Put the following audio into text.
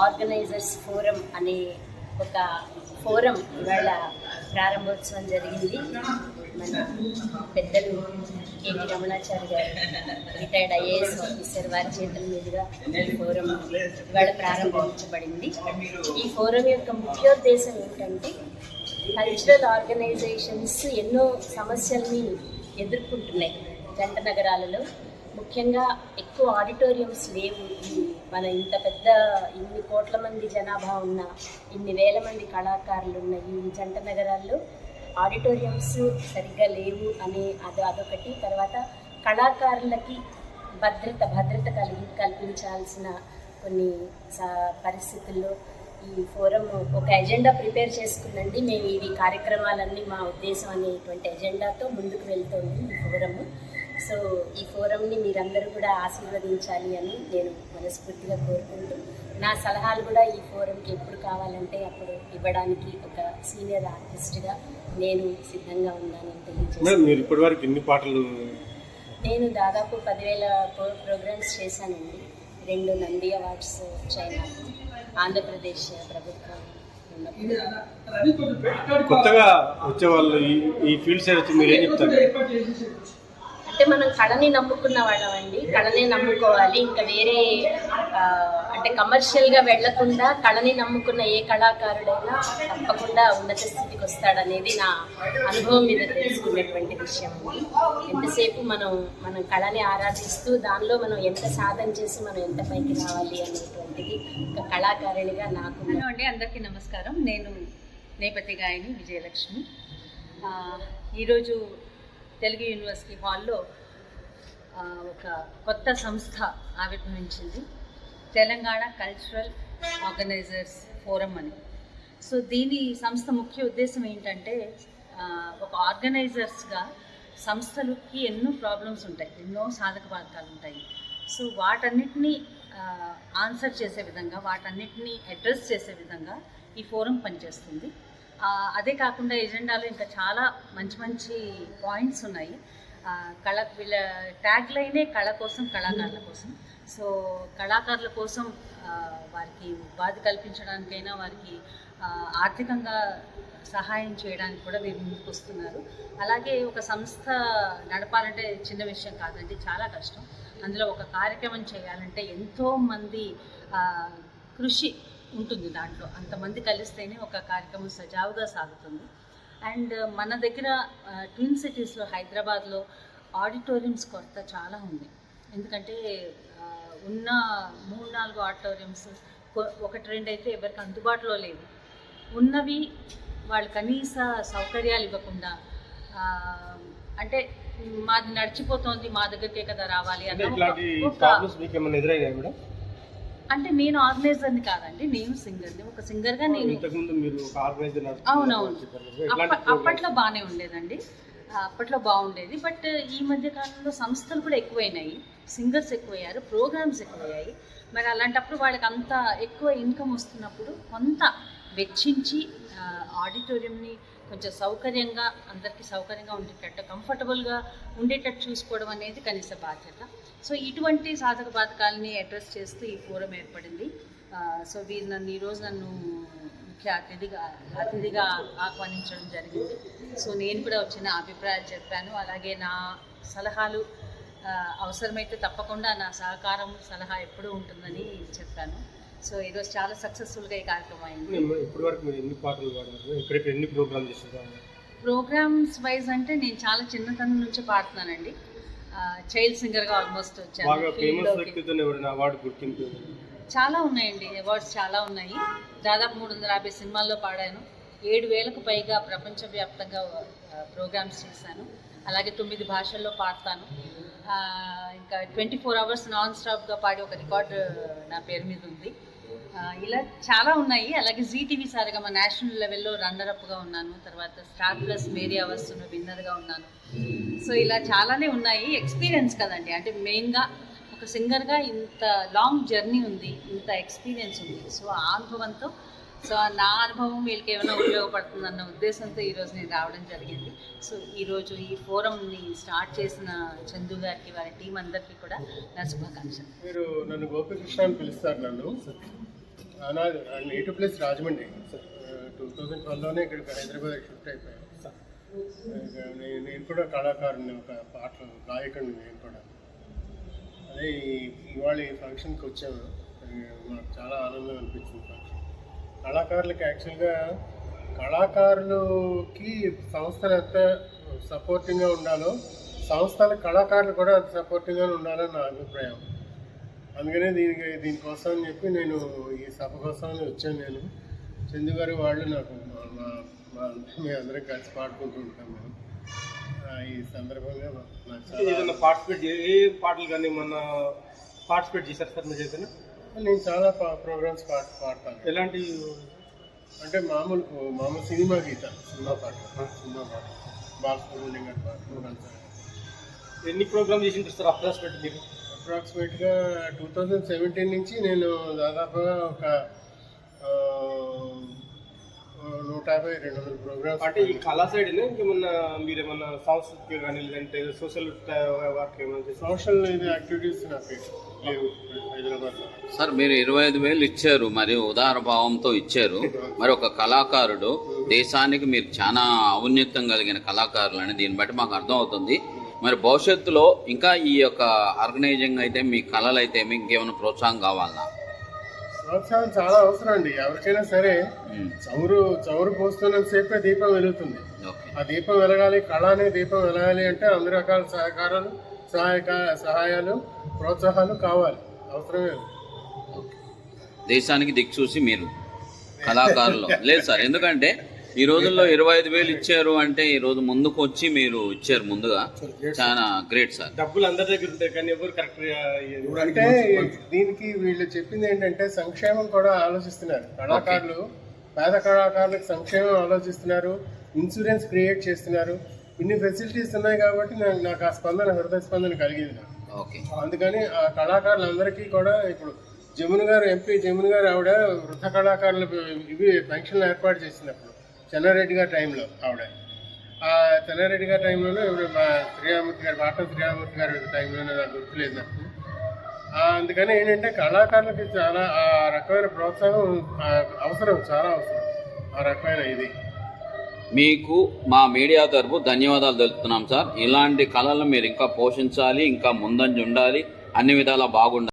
Organisers forum అనే ఒక forum ఇవాళ ప్రారంభోత్సవం జరిగింది. మన పెద్దలు కేటీ రమణాచారి గారు, రిటైర్డ్ ఐఏఎస్ ఆఫీసర్, వారి చేతుల మీదుగా ఈ ఫోరం ఇవాళ ప్రారంభించబడింది. ఈ ఫోరం యొక్క ముఖ్యోద్దేశం ఏమిటంటే, కల్చరల్ ఆర్గనైజేషన్స్ ఎన్నో సమస్యల్ని ఎదుర్కొంటున్నాయి జంట నగరాలలో. ముఖ్యంగా ఎక్కువ ఆడిటోరియంస్ లేవు. మన ఇంత పెద్ద ఇన్ని కోట్ల మంది జనాభా ఉన్న, ఇన్ని వేల మంది కళాకారులు ఉన్న ఈ జంట నగరాల్లో ఆడిటోరియంస్ సరిగ్గా లేవు అనే అదొకటి. తర్వాత కళాకారులకి భద్రత కల్పించాల్సిన కొన్ని పరిస్థితుల్లో ఈ ఫోరం ఒక ఎజెండా ప్రిపేర్ చేసుకుందండి. మేము ఈ కార్యక్రమాలన్నీ మా ఉద్దేశం అనేటువంటి ఎజెండాతో ముందుకు వెళ్తుంది ఈ ఫోరము. సో ఈ ఫోరంని మీరందరూ కూడా ఆశీర్వదించాలి అని నేను మనస్ఫూర్తిగా కోరుకుంటూ, నా సలహాలు కూడా ఈ ఫోరంకి ఎప్పుడు కావాలంటే అప్పుడు ఇవ్వడానికి ఒక సీనియర్ ఆర్టిస్ట్గా నేను సిద్ధంగా ఉన్నానని తెలియజేస్తాను. నేను దాదాపు 10,000 ప్రోగ్రామ్స్ చేశానండి. 2 నంది అవార్డ్స్ వచ్చాయి నాకు ఆంధ్రప్రదేశ్ ప్రభుత్వం కొత్తగా వచ్చే వాళ్ళు ఈ ఫీల్డ్ సైడ్ వచ్చి మీరు ఏం చెప్తారు? అంటే మనం కళని నమ్ముకున్న వాళ్ళమండి, కళనే నమ్ముకోవాలి. ఇంకా వేరే అంటే కమర్షియల్గా వెళ్లకుండా కళని నమ్ముకున్న ఏ కళాకారుడైనా తప్పకుండా ఉన్నత స్థితికి వస్తాడనేది నా అనుభవం మీద తెలుసుకున్నటువంటి విషయం అండి. ఎంతసేపు మనం కళని ఆరాధిస్తూ దానిలో మనం ఎంత సాధన చేసి మనం ఎంత పైకి రావాలి అనేటువంటిది ఒక కళాకారునిగా నాకు. అండి, అందరికీ నమస్కారం. నేను నేపథ్య గాయని విజయలక్ష్మి. ఈరోజు తెలుగు యూనివర్సిటీ హాల్లో ఒక కొత్త సంస్థ ఆవిర్భవించింది, తెలంగాణ కల్చరల్ ఆర్గనైజర్స్ ఫోరం అని. సో దీని సంస్థ ముఖ్య ఉద్దేశం ఏంటంటే, ఒక ఆర్గనైజర్స్గా సంస్థలకి ఎన్నో ప్రాబ్లమ్స్ ఉంటాయి, ఎన్నో సాధక బాధకాలు ఉంటాయి. సో వాటన్నిటినీ ఆన్సర్ చేసే విధంగా, వాటన్నిటినీ అడ్రస్ చేసే విధంగా ఈ ఫోరం పనిచేస్తుంది. అదే కాకుండా ఎజెండాలో ఇంకా చాలా మంచి పాయింట్స్ ఉన్నాయి. వీళ్ళ ట్యాగ్ లైనే కళ కోసం, కళాకారుల కోసం. సో కళాకారుల కోసం వారికి ఉపాధి కల్పించడానికైనా, వారికి ఆర్థికంగా సహాయం చేయడానికి కూడా వీరు ముందుకు వస్తున్నారు. అలాగే ఒక సంస్థ నడపాలంటే చిన్న విషయం కాదండి, చాలా కష్టం. అందులో ఒక కార్యక్రమం చేయాలంటే ఎంతోమంది కృషి ఉంటుంది దాంట్లో. అంతమంది కలిస్తేనే ఒక కార్యక్రమం సజావుగా సాగుతుంది. అండ్ మన దగ్గర ట్విన్ సిటీస్లో, హైదరాబాద్లో ఆడిటోరియంస్ కొరత చాలా ఉంది. ఎందుకంటే ఉన్న 3-4 ఆడిటోరియంస్ 1-2 అయితే ఎవరికి అందుబాటులో లేవు. ఉన్నవి వాళ్ళు కనీస సౌకర్యాలు ఇవ్వకుండా, అంటే మాది నడిచిపోతుంది, మా దగ్గరికే కదా రావాలి అన్న. అంటే నేను ఆర్గనైజర్ని కాదండి, నేను సింగర్ని. ఒక సింగర్గా నేను అవునవును అప్పట్లో బాగానే ఉండేదండి, అప్పట్లో బాగుండేది. బట్ ఈ మధ్య కాలంలో సంస్థలు కూడా ఎక్కువైనాయి, సింగర్స్ ఎక్కువయ్యారు, ప్రోగ్రామ్స్ ఎక్కువయ్యాయి. మరి అలాంటప్పుడు వాళ్ళకి అంత ఎక్కువ ఇన్కమ్ వస్తున్నప్పుడు కొంత వెచ్చించి ఆడిటోరియంని కొంచెం సౌకర్యంగా, అందరికీ సౌకర్యంగా ఉండేటట్టు, కంఫర్టబుల్గా ఉండేటట్టు చూసుకోవడం అనేది కనీస బాధ్యత. సో ఇటువంటి సాధక బాధకాలని అడ్రస్ చేస్తూ ఈ ఫోరం ఏర్పడింది. సో వీరు ఈరోజు నన్ను ముఖ్య అతిథిగా ఆహ్వానించడం జరిగింది. సో నేను కూడా వచ్చిన అభిప్రాయాలు చెప్పాను. అలాగే నా సలహాలు అవసరమైతే తప్పకుండా నా సహకారం, సలహా ఎప్పుడూ ఉంటుందని చెప్పాను. సో ఈరోజు చాలా సక్సెస్ఫుల్గా ఈ కార్యక్రమం అయింది. ప్రోగ్రామ్స్ వైజ్ అంటే నేను చాలా చిన్నతనం నుంచి పాడుతున్నానండి. చైల్డ్ సింగర్గా ఆల్మోస్ట్ వచ్చాను. చాలా ఉన్నాయండి, అవార్డ్స్ చాలా ఉన్నాయి. దాదాపు 350 సినిమాల్లో పాడాను. 7,000కు పైగా ప్రపంచవ్యాప్తంగా ప్రోగ్రామ్స్ చేశాను. అలాగే 9 భాషల్లో పాడతాను. ఇంకా 24 అవర్స్ నాన్ స్టాప్గా పాడి ఒక రికార్డు నా పేరు మీద ఉంది. ఇలా చాలా ఉన్నాయి. అలాగే జీటీవీ సారగమ నేషనల్ లెవెల్లో రన్నరప్గా ఉన్నాను. తర్వాత స్టార్ ప్లస్ మేరీ అవర్స్లో విన్నర్గా ఉన్నాను. సో ఇలా చాలానే ఉన్నాయి. ఎక్స్పీరియన్స్ కదండి, అంటే మెయిన్గా ఒక సింగర్గా ఇంత లాంగ్ జర్నీ ఉంది, ఇంత ఎక్స్పీరియన్స్ ఉంది. సో ఆ అనుభవంతో, సో నా అనుభవం వీళ్ళకి ఏమైనా ఉపయోగపడుతుందన్న ఉద్దేశంతో ఈరోజు నేను రావడం జరిగింది. సో ఈరోజు ఈ ఫోరంని స్టార్ట్ చేసిన చందు గారికి, వారి టీం అందరికీ కూడా నా శుభాకాంక్షలు. మీరు నన్ను గోపికృష్ణ అని పిలుస్తారు. నన్ను నాది నేటివ్ ప్లేస్ రాజమండ్రి. 2012లోనే ఇక్కడికి హైదరాబాద్ షిఫ్ట్ అయిపోయాను. నేను కూడా కళాకారుని, ఒక పాటలు గాయకుడిని నేను కూడా. అదే ఇవాళ ఈ ఫంక్షన్కి వచ్చాము. నాకు చాలా ఆనందం అనిపించింది ఫంక్షన్. కళాకారులకి యాక్చువల్గా కళాకారులకి సంస్థలు ఎంత సపోర్టింగ్గా ఉండాలో సంస్థల కళాకారులు కూడా అంత సపోర్టింగ్గా ఉండాలని నా అభిప్రాయం. అందుకనే దీనికోసం అని చెప్పి నేను ఈ సభ కోసం వచ్చాను. నేను చందు గారు వాళ్ళు నాకు మేము అందరం కలిసి పాడుకుంటూ ఉంటాం. మేము ఈ సందర్భంగా నాకు ఏదైనా పార్టిసిపేట్ ఏ పాటలు కానీ మన పార్టిసిపేట్ చేశారు సార్ మీరు? ఏదైనా నేను చాలా ప్రోగ్రామ్స్ పాడతాను. ఎలాంటి అంటే మామూలు సినిమా పాట బాలసుబ్రహ్మణ్యం గారి పాట. ఎన్ని ప్రోగ్రామ్ చేసి సార్ అప్రాక్సిమేట్ మీరు? అప్రాక్సిమేట్గా 2017 నుంచి నేను దాదాపుగా ఒక 150-200 ప్రోగ్రామ్స్. అంటే ఈ కళా సైడ్ ఇంకేమన్నా మీరు ఏమన్నా సాంస్కృతిక కానీ లేదంటే సోషల్ వర్క్ ఏమైనా సోషల్ యాక్టివిటీస్ నాకు లేవు హైదరాబాద్లో. సార్ మీరు 25,000 ఇచ్చారు, మరి ఉదార భావంతో ఇచ్చారు. మరి ఒక కళాకారుడు దేశానికి మీరు చాలా ఔన్నత్యం కలిగిన కళాకారులు అని దీన్ని బట్టి మాకు అర్థం అవుతుంది. మరి భవిష్యత్తులో ఇంకా ఈ యొక్క ఆర్గనైజింగ్ అయితే మీ కళలు అయితే మీకు ఇంకేమైనా ప్రోత్సాహం కావాలన్నా? ప్రోత్సాహం చాలా అవసరం అండి. ఎవరికైనా సరే చమురు పోస్తున్నంత సేపే దీపం వెలుగుతుంది. ఆ దీపం వెలగాలి, కళ అనే దీపం వెలగాలి అంటే అన్ని రకాల సహాయాలు ప్రోత్సాహాలు కావాలి, అవసరమే. దేశానికి దిక్చూసి మీరు కళాకారులు లేదు సార్. ఎందుకంటే ఈ రోజుల్లో 25,000 ఇచ్చారు అంటే ఈ రోజు ముందుకు వచ్చి మీరు ఇచ్చారు ముందుగా, చాలా గ్రేట్ సార్. డబ్బులు అందరి దగ్గర ఉంటాయి కానీ ఎవరు కరెక్ట్ అంటే దీనికి వీళ్ళు చెప్పింది ఏంటంటే సంక్షేమం కూడా ఆలోచిస్తున్నారు. కళాకారులు, పేద కళాకారులకు సంక్షేమం ఆలోచిస్తున్నారు, ఇన్సూరెన్స్ క్రియేట్ చేస్తున్నారు. ఇన్ని ఫెసిలిటీస్ ఉన్నాయి కాబట్టి నాకు ఆ హృదయ స్పందన కలిగింది నాకు. అందుకని ఆ కళాకారులందరికీ కూడా ఇప్పుడు ఎంపీ జమున గారు ఆవిడ వృద్ధ కళాకారులు పెన్షన్లు ఏర్పాటు చేసినప్పుడు చెన్నారెడ్డి గారి టైంలో చెన్నారెడ్డి గారి టైంలోనే ఇప్పుడు మా పాటం శ్రీరామూర్తి గారి టైంలోనే నాకు గుర్తులేదు నాకు. అందుకని ఏంటంటే కళాకారులకి చాలా ఆ రకమైన ప్రోత్సాహం అవసరం, చాలా అవసరం ఆ రకమైన ఇది. మీకు మా మీడియా తరపు ధన్యవాదాలు తెలుపుతున్నాం సార్. ఇలాంటి కళలను మీరు ఇంకా పోషించాలి, ఇంకా ముందంజ ఉండాలి, అన్ని విధాలా బాగుండాలి.